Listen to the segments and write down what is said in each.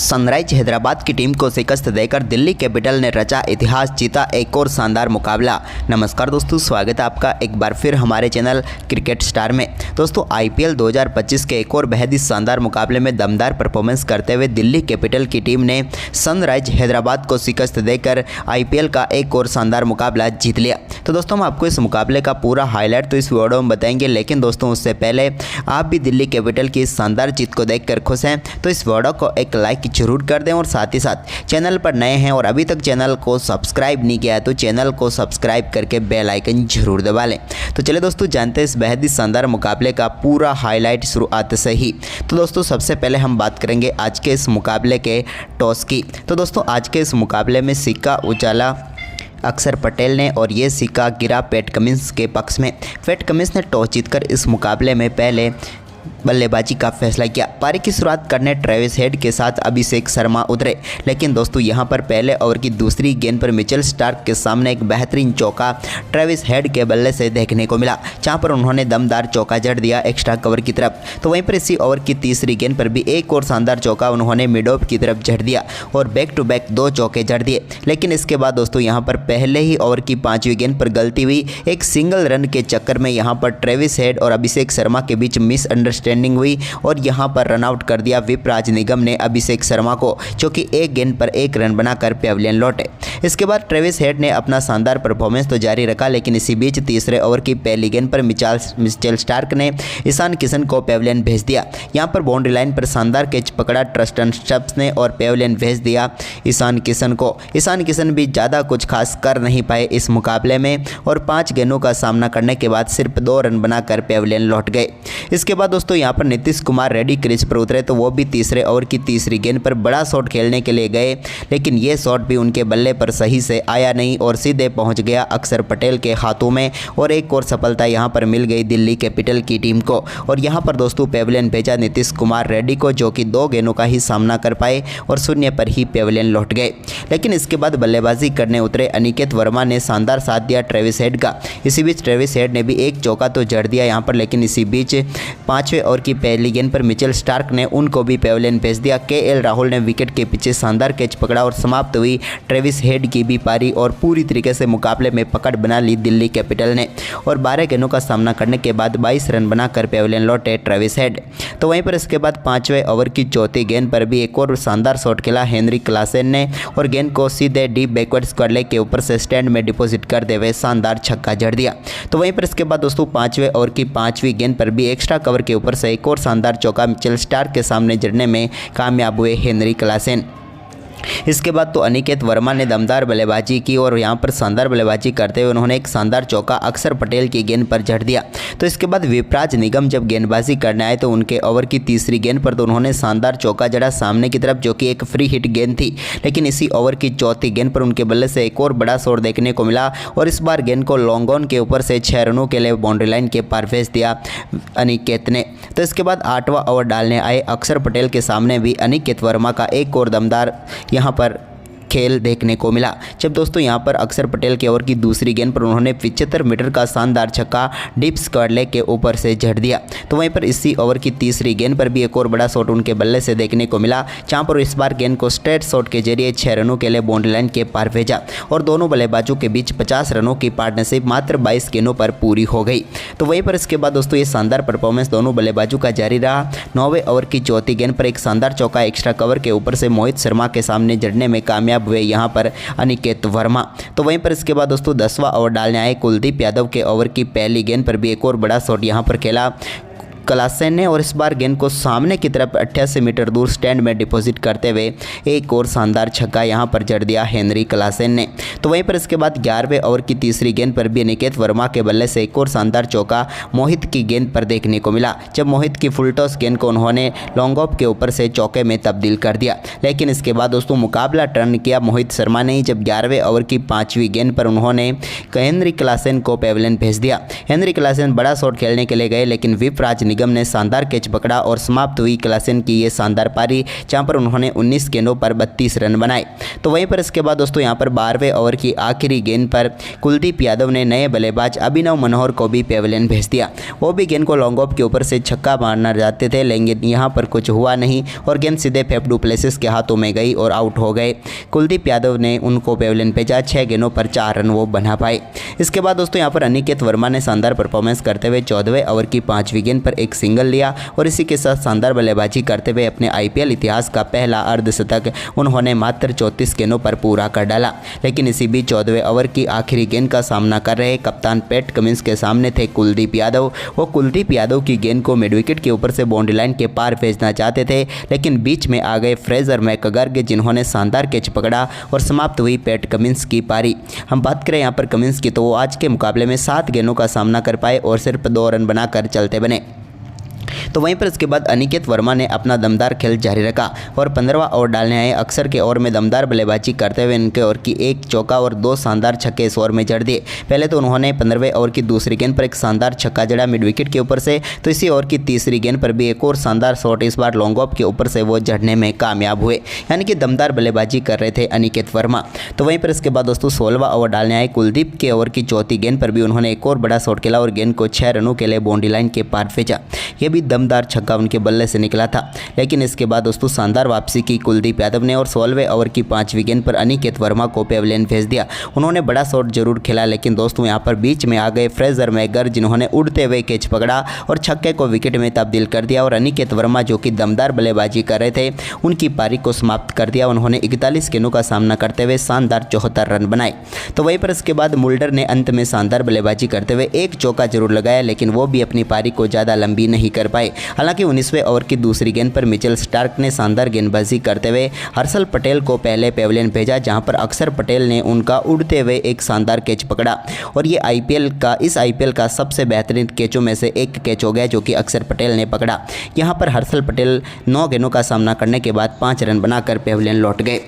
Sunrise Hyderabad की team को शिकस्त देकर दिल्ली कैपिटल ने रचा इतिहास, जीता एक और शानदार मुकाबला। नमस्कार दोस्तों, स्वागत है आपका एक बार फिर हमारे चैनल क्रिकेट स्टार में। दोस्तों आईपीएल 2025 के एक और बेहद ही शानदार मुकाबले में दमदार परफॉर्मेंस करते हुए दिल्ली कैपिटल की टीम ने सनराइज हैदराबाद को शिकस्त देकर आईपीएल का एक और शानदार मुकाबला जीत लिया। तो दोस्तों हम आपको इस मुकाबले का पूरा हाईलाइट तो इस वीडियो में बताएंगे, लेकिन दोस्तों उससे पहले आप भी दिल्ली कैपिटल की इस शानदार जीत को देखकर खुश हैं तो इस वीडियो को एक लाइक जरूर कर दें और साथ ही साथ चैनल पर नए हैं और अभी तक चैनल को सब्सक्राइब नहीं किया है तो चैनल को सब्सक्राइब करके बेल आइकन जरूर दबा लें। तो चलिए दोस्तों जानते हैं इस बेहद ही शानदार मुकाबले का पूरा हाईलाइट शुरुआत से ही। तो दोस्तों सबसे पहले हम बात करेंगे आज के इस मुकाबले के टॉस की। तो दोस्तों आज के इस मुकाबले में सिक्का उछाला अक्षर पटेल ने और ये सिक्का गिरा पैट कमिंस के पक्ष में। पैट कमिंस ने टॉस जीतकर इस मुकाबले में पहले बल्लेबाजी का फैसला किया। पारी की शुरुआत करने ट्रेविस हेड के साथ अभिषेक शर्मा उतरे, लेकिन दोस्तों यहां पर पहले ओवर की दूसरी गेंद पर मिचेल स्टार्क के सामने एक बेहतरीन चौका ट्रेविस हेड के बल्ले से देखने को मिला, जहां पर उन्होंने दमदार चौका जड़ दिया एक्स्ट्रा कवर की तरफ। तो वहीं पर इसी ओवर की तीसरी गेंद पर भी एक और शानदार चौका उन्होंने मिड ऑफ की तरफ जड़ दिया और बैक टू बैक 2 चौके जड़ दिए। लेकिन इसके बाद दोस्तों यहाँ पर पहले ही ओवर की 5वीं गेंद पर गलती हुई। एक सिंगल रन के चक्कर में यहाँ पर ट्रेविस हेड और अभिषेक शर्मा के बीच मिसअंडरस्टैंडिंग हुई और यहां पर रन आउट कर दिया विपराज निगम ने अभिषेक शर्मा को, जो कि एक गेंद पर 1 रन बनाकर पेविलियन लौटे। इसके बाद ट्रेविस हेड ने अपना शानदार परफॉर्मेंस तो जारी रखा, लेकिन इसी बीच तीसरे ओवर की पहली गेंद पर मिचेल स्टार्क ने ईशान किशन को पेविलियन भेज दिया। यहां पर बाउंड्री लाइन पर शानदार कैच पकड़ा ट्रस्टन स्टब्स ने और पेविलियन भेज दिया ईशान किशन को। ईशान किशन भी ज़्यादा कुछ खास कर नहीं पाए इस मुकाबले में और 5 गेंदों का सामना करने के बाद सिर्फ 2 रन बनाकर पेविलियन लौट गए। इसके बाद दोस्तों यहाँ पर नीतीश कुमार रेड्डी क्रीज पर उतरे, तो वो भी तीसरे ओवर की तीसरी गेंद पर बड़ा शॉट खेलने के लिए गए, लेकिन ये शॉट भी उनके बल्ले पर सही से आया नहीं और सीधे पहुंच गया अक्षर पटेल के हाथों में और एक और सफलता यहां पर मिल गई दिल्ली कैपिटल की टीम को। और यहां पर दोस्तों पेविलियन भेजा नीतीश कुमार रेड्डी को, जो कि 2 गेंदों का ही सामना कर पाए और 0 पर ही पेविलियन लौट गए। लेकिन इसके बाद बल्लेबाजी करने उतरे अनिकेत वर्मा ने शानदार साथ दिया ट्रेविस हेड का। इसी बीच ट्रेविस हेड ने भी एक चौका तो जड़ दिया यहाँ पर, लेकिन इसी बीच 5वें ओवर की पहली गेंद पर मिचेल स्टार्क ने उनको भी पेविलियन भेज दिया। केएल राहुल ने विकेट के पीछे शानदार कैच पकड़ा और समाप्त हुई ट्रेविस हेड की भी पारी और पूरी तरीके से मुकाबले में पकड़ बना ली दिल्ली कैपिटल ने और 12 गेंदों का सामना करने के बाद 22 रन बनाकर पेविलियन लौटे ट्रेविस हेड। तो वहीं पर इसके बाद 5वें ओवर की चौथी गेंद पर भी एक और शानदार शॉट खेला हेनरी क्लासेन ने और गेंद को सीधे डीप बैकवर्ड स्क्वायर लेग के ऊपर से स्टैंड में डिपॉजिट करते हुए शानदार छक्का जड़ दिया। तो वहीं पर इसके बाद दोस्तों 5वें ओवर की 5वीं गेंद पर भी एक्स्ट्रा कवर के ऊपर से एक और शानदार चौका मिचेल स्टार्क के सामने जड़ने में कामयाब हुए हेनरी क्लासेन। इसके बाद तो अनिकेत वर्मा ने दमदार बल्लेबाजी की और यहां पर शानदार बल्लेबाजी करते हुए उन्होंने एक शानदार चौका अक्षर पटेल की गेंद पर जड़ दिया। तो इसके बाद विपराज निगम जब गेंदबाजी करने आए तो उनके ओवर की तीसरी गेंद पर तो उन्होंने शानदार चौका जड़ा सामने की तरफ, जो कि एक फ्री हिट गेंद थी। लेकिन इसी ओवर की चौथी गेंद पर उनके बल्ले से एक और बड़ा शॉट देखने को मिला और इस बार गेंद को लॉन्ग ऑन के ऊपर से 6 रनों के लिए बाउंड्री लाइन के पार भेज दिया अनिकेत ने। तो इसके बाद 8वां ओवर डालने आए अक्षर पटेल के सामने भी अनिकेत वर्मा का एक और दमदार यहाँ पर खेल देखने को मिला, जब दोस्तों यहां पर अक्षर पटेल के ओवर की दूसरी गेंद पर उन्होंने 75 मीटर का शानदार छक्का डीप स्क्वायर लेग के ऊपर से जड़ दिया। तो वहीं पर इसी ओवर की तीसरी गेंद पर भी एक और बड़ा शॉट उनके बल्ले से देखने को मिला, जहां पर इस बार गेंद को स्ट्रेट शॉट के जरिए 6 रनों के लिए बाउंड्री लाइन के पार भेजा और दोनों बल्लेबाजों के बीच 50 रनों की पार्टनरशिप मात्र 22 गेंदों पर पूरी हो गई। तो वहीं पर इसके बाद दोस्तों ये शानदार परफॉर्मेंस दोनों बल्लेबाजों का जारी रहा। 9वें ओवर की चौथी गेंद पर एक शानदार चौका एक्स्ट्रा कवर के ऊपर से मोहित शर्मा के सामने जड़ने में कामयाब हुए यहाँ पर अनिकेत वर्मा। तो वहीं पर इसके बाद दोस्तों 10वां ओवर डालने आए कुलदीप यादव के ओवर की पहली गेंद पर भी एक और बड़ा शॉट यहाँ पर खेला क्लासेन ने और इस बार गेंद को सामने की तरफ 88 मीटर दूर स्टैंड में डिपॉजिट करते हुए एक और शानदार छक्का यहां पर जड़ दिया हेनरी क्लासेन ने। तो वहीं पर इसके बाद 11वें ओवर की तीसरी गेंद पर भी अनिकेत वर्मा के बल्ले से एक और शानदार चौका मोहित की गेंद पर देखने को मिला, जब मोहित की फुल टॉस गेंद को उन्होंने लॉन्ग ऑफ के ऊपर से चौके में तब्दील कर दिया। लेकिन इसके बाद दोस्तों मुकाबला टर्न किया मोहित शर्मा ने, जब 11वें ओवर की 5वीं गेंद पर उन्होंने हेनरी क्लासेन को पेविलियन भेज दिया। हेनरी क्लासेन बड़ा शॉट खेलने के लिए गए, लेकिन विपराज निगम ने शानदार कैच पकड़ा और समाप्त हुई क्लासन की ये शानदार पारी, जहां पर उन्होंने 19 गेंदों पर 32 रन बनाए। तो वहीं पर इसके बाद दोस्तों यहां पर 12वें ओवर की आखिरी गेंद पर कुलदीप यादव ने नए बल्लेबाज अभिनव मनोहर को भी पेविलियन भेज दिया। वो भी गेंद को लॉन्ग ऑफ के ऊपर से छक्का मारना चाहते थे, लेकिन यहां पर कुछ हुआ नहीं और गेंद सीधे फेफ डु प्लेसिस के हाथों में गई और आउट हो गए। कुलदीप यादव ने उनको पेविलियन भेजा। 6 गेंदों पर 4 रन वो बना पाए। इसके बाद दोस्तों यहां पर अनिकेत वर्मा ने शानदार परफॉर्मेंस करते हुए 14वें ओवर की 5वीं गेंद पर एक सिंगल लिया और इसी के साथ शानदार बल्लेबाजी करते हुए अपने आईपीएल इतिहास का पहला अर्धशतक उन्होंने मात्र 34 गेंदों पर पूरा कर डाला। लेकिन इसी बीच 14वें ओवर की आखिरी गेंद का सामना कर रहे कप्तान पैट कमिंस के सामने थे कुलदीप यादव। वो कुलदीप यादव की गेंद को मिड विकेट के ऊपर से बाउंड्री लाइन के पार भेजना चाहते थे, लेकिन बीच में आ गए फ्रेजर मैकगर्ग, जिन्होंने शानदार कैच पकड़ा और समाप्त हुई पैट कमिंस की पारी। हम बात करें यहाँ पर कमिंस की, तो वो आज के मुकाबले में 7 गेंदों का सामना कर पाए और सिर्फ 2 रन बनाकर चलते बने। तो वहीं पर इसके बाद अनिकेत वर्मा ने अपना दमदार खेल जारी रखा और 15वां ओवर डालने आए अक्सर के ओवर में दमदार बल्लेबाजी करते हुए इनके ओवर की 1 चौका और 2 शानदार छक्के इस ओवर में जड़ दिए। पहले तो उन्होंने 15वें ओवर की दूसरी गेंद पर एक शानदार छक्का जड़ा मिड विकेट के ऊपर से, तो इसी ओवर की तीसरी गेंद पर भी एक और शानदार शॉट, इस बार लॉन्ग ऑफ के ऊपर से वो जड़ने में कामयाब हुए। यानी कि दमदार बल्लेबाजी कर रहे थे अनिकेत वर्मा। तो वहीं पर इसके बाद दोस्तों 16वां ओवर डालने आए कुलदीप के ओवर की चौथी गेंद पर भी उन्होंने एक और बड़ा शॉट खेला और गेंद को 6 रनों के लिए बाउंड्री लाइन के पार भेजा। यह भी दमदार छक्का उनके बल्ले से निकला था। लेकिन इसके बाद दोस्तों शानदार वापसी की कुलदीप यादव ने और 16वें ओवर की 5वीं गेंद पर अनिकेत वर्मा को पेविलियन भेज दिया। उन्होंने बड़ा शॉट जरूर खेला, लेकिन दोस्तों यहां पर बीच में आ गए फ्रेजर मैकगर्ग, जिन्होंने उड़ते हुए कैच पकड़ा और छक्के को विकेट में तब्दील कर दिया और अनिकेत वर्मा जो कि दमदार बल्लेबाजी कर रहे थे उनकी पारी को समाप्त कर दिया। उन्होंने 41 गेंदों का सामना करते हुए शानदार 74 रन बनाए। तो वहीं पर इसके बाद मुल्डर ने अंत में शानदार बल्लेबाजी करते हुए 1 चौका जरूर लगाया, लेकिन वो भी अपनी पारी को ज़्यादा लंबी नहीं कर पाए। हालांकि 19वें ओवर की दूसरी गेंद पर मिचेल स्टार्क ने शानदार गेंदबाजी करते हुए हर्षल पटेल को पहले पेविलियन भेजा, जहां पर अक्षर पटेल ने उनका उड़ते हुए एक शानदार कैच पकड़ा और ये इस आईपीएल का सबसे बेहतरीन कैचों में से एक कैच हो गया जो कि अक्षर पटेल ने पकड़ा। यहां पर हर्षल पटेल 9 गेंदों का सामना करने के बाद 5 रन बनाकर पेविलियन लौट गए।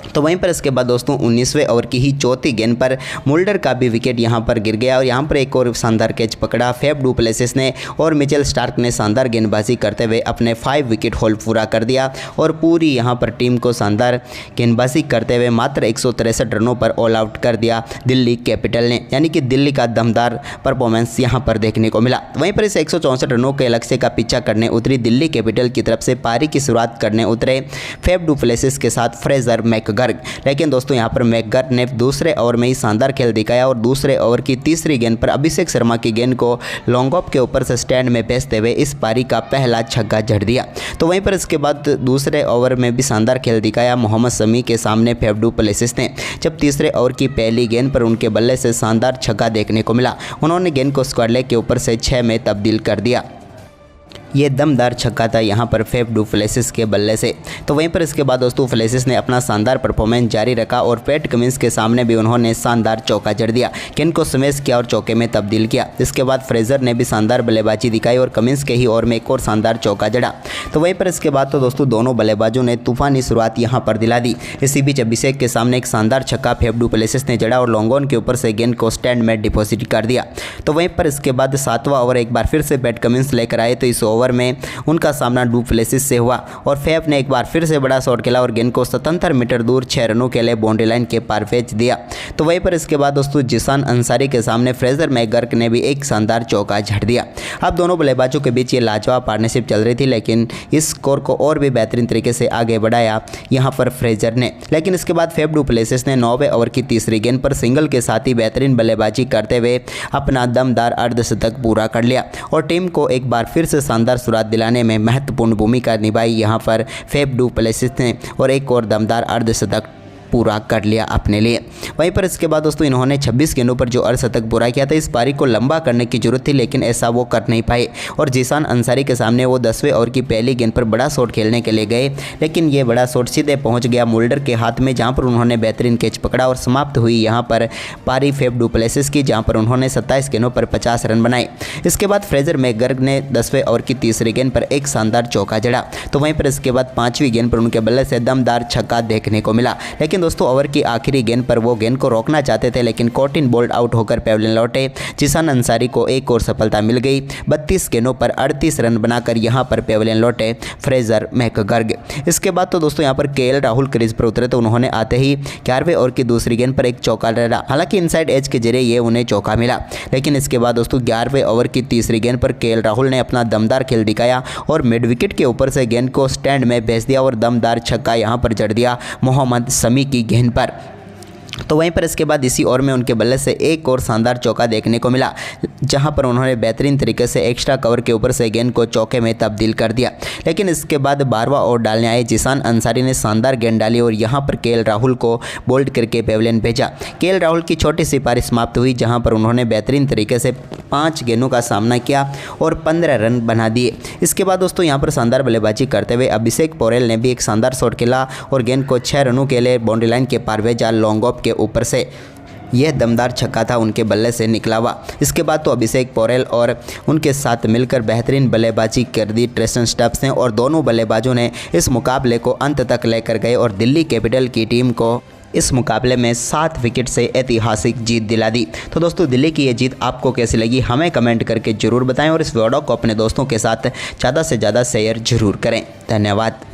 तो वहीं पर इसके बाद दोस्तों 19वें ओवर की ही चौथी गेंद पर मुल्डर का भी विकेट यहां पर गिर गया और यहां पर एक और शानदार कैच पकड़ा फेफ डु प्लेसिस ने और मिचेल स्टार्क ने शानदार गेंदबाजी करते हुए अपने 5 विकेट होल पूरा कर दिया और पूरी यहां पर टीम को शानदार गेंदबाजी करते हुए मात्र 163 रनों पर ऑल आउट कर दिया दिल्ली कैपिटल ने। यानी कि दिल्ली का दमदार परफॉर्मेंस यहां पर देखने को मिला। वहीं पर इस 164 रनों के लक्ष्य का पीछा करने उतरी दिल्ली कैपिटल की तरफ से पारी की शुरुआत करने उतरे फेफ डु प्लेसिस के साथ फ्रेजर मैकगर्ग। लेकिन दोस्तों यहां पर मैकगर्ग ने दूसरे ओवर में ही शानदार खेल दिखाया और दूसरे ओवर की तीसरी गेंद पर अभिषेक शर्मा की गेंद को लॉन्ग ऑफ के ऊपर से स्टैंड में भेजते हुए इस पारी का पहला छक्का जड़ दिया। तो वहीं पर इसके बाद दूसरे ओवर में भी शानदार खेल दिखाया मोहम्मद शमी के सामने फेफ डु प्लेसिस ने, जब तीसरे ओवर की पहली गेंद पर उनके बल्ले से शानदार छक्का देखने को मिला। उन्होंने गेंद को स्क्वायर लेग के ऊपर से 6 में तब्दील कर दिया। ये दमदार छक्का था यहाँ पर फेफ डु प्लेसिस के बल्ले से। तो वहीं पर इसके बाद दोस्तों प्लेसिस ने अपना शानदार परफॉर्मेंस जारी रखा और पैट कमिंस के सामने भी उन्होंने शानदार चौका जड़ दिया, गेंद को स्मैश किया और चौके में तब्दील किया। इसके बाद फ्रेजर ने भी शानदार बल्लेबाजी दिखाई और कमिंस के ही ओवर में एक और शानदार चौका जड़ा। तो वहीं पर इसके बाद तो दोस्तों दोनों बल्लेबाजों ने तूफानी शुरुआत यहाँ पर दिला दी। इसी बीच अभिषेक के सामने एक शानदार छक्का फेफ डु प्लेसिस ने जड़ा और लॉन्ग ऑन के ऊपर से गेंद को स्टैंड में डिपॉजिट कर दिया। तो वहीं पर इसके बाद 7वां ओवर एक बार फिर से पैट कमिंस लेकर आए, तो इस ओवर में उनका सामना डु प्लेसिस से हुआ और फेफ ने एक बार फिर से बड़ा शॉट खेला और गेंद को 77 मीटर दूर 6 रनों के लिए बाउंड्री लाइन के पार भेज दिया। तो वहीं पर इसके बाद दोस्तों जिसान अंसारी के सामने फ्रेजर मैकगर्ग ने भी एक शानदार चौका झड़ दिया। अब दोनों बल्लेबाजों के बीच ये लाजवाब पार्टनरशिप चल रही थी, लेकिन इस स्कोर को और भी बेहतरीन तरीके से आगे बढ़ाया यहाँ पर फ्रेजर ने। लेकिन इसके बाद फेफ डु प्लेसिस ने 9वें ओवर की तीसरी गेंद पर सिंगल के साथ ही बेहतरीन बल्लेबाजी करते हुए अपना दमदार अर्धशतक पूरा कर लिया और टीम को एक बार फिर से शानदार शुरुआत दिलाने में महत्वपूर्ण भूमिका निभाई यहाँ पर फेफ डु प्लेसिस ने और एक और दमदार अर्धशतक पूरा कर लिया अपने लिए। वहीं पर इसके बाद दोस्तों इन्होंने 26 गेंदों पर जो अर्धशतक पूरा किया था, इस पारी को लंबा करने की जरूरत थी, लेकिन ऐसा वो कर नहीं पाए और जिसान अंसारी के सामने वो 10वें ओवर की पहली गेंद पर बड़ा शॉट खेलने के लिए गए, लेकिन ये बड़ा शॉट सीधे पहुंच गया मुल्डर के हाथ में, जहां पर उन्होंने बेहतरीन कैच पकड़ा और समाप्त हुई यहां पर पारी फेफ डु प्लेसिस की, जहां पर उन्होंने 27 गेंदों पर 50 रन बनाए। इसके बाद फ्रेजर मैकगर्ग ने 10वें ओवर की तीसरी गेंद पर एक शानदार चौका जड़ा। तो वहीं पर इसके बाद 5वीं गेंद पर उनके बल्ले से दमदार छक्का देखने को मिला। लेकिन दोस्तों ओवर की आखिरी गेंद पर वो गेंद को रोकना चाहते थे, लेकिन कॉर्टिन बोल्ट आउट होकर पेविलियन लौटे। जीशान अंसारी को एक और सफलता मिल गई। 32 गेंदों पर 38 रन बनाकर यहां पर पेविलियन लौटे फ्रेजर मैकगर्ग। इसके बाद तो दोस्तों यहां पर केएल राहुल क्रीज पर उतरे तो उन्होंने आते ही 11वें ओवर की दूसरी गेंद पर एक चौका लड़ा। हालांकि इनसाइड एज के जरिए ये उन्हें चौका मिला, लेकिन इसके बाद दोस्तों 11वें ओवर की तीसरी गेंद पर केएल राहुल ने अपना दमदार खेल दिखाया और मिड विकेट के ऊपर से गेंद को स्टैंड में भेज दिया और दमदार छक्का यहां पर जड़ दिया मोहम्मद शमी की गेंद पर। तो वहीं पर इसके बाद इसी ओवर में उनके बल्ले से एक और शानदार चौका देखने को मिला, जहां पर उन्होंने बेहतरीन तरीके से एक्स्ट्रा कवर के ऊपर से गेंद को चौके में तब्दील कर दिया। लेकिन इसके बाद 12वां ओवर डालने आए जीशान अंसारी ने शानदार गेंद डाली और यहां पर केएल राहुल को बोल्ड करके पेविलियन भेजा। केएल राहुल की छोटी सी पारी समाप्त हुई, जहां पर उन्होंने बेहतरीन तरीके से 5 गेंदों का सामना किया और 15 रन बना दिए। इसके बाद दोस्तों यहाँ पर शानदार बल्लेबाजी करते हुए अभिषेक पोरेल ने भी एक शानदार शॉट खेला और गेंद को 6 रनों के लिए बाउंड्री लाइन के पार भेजा लॉन्ग ऑफ के ऊपर से। यह दमदार छक्का था उनके बल्ले से निकला हुआ। इसके बाद तो अभिषेक पोरेल और उनके साथ मिलकर बेहतरीन बल्लेबाजी कर दी ट्रेसन स्टब्स ने और दोनों बल्लेबाजों ने इस मुकाबले को अंत तक लेकर गए और दिल्ली कैपिटल की टीम को इस मुकाबले में 7 विकेट से ऐतिहासिक जीत दिला दी। तो दोस्तों दिल्ली की ये जीत आपको कैसी लगी हमें कमेंट करके ज़रूर बताएं और इस वीडियो को अपने दोस्तों के साथ ज़्यादा से ज़्यादा शेयर जरूर करें। धन्यवाद।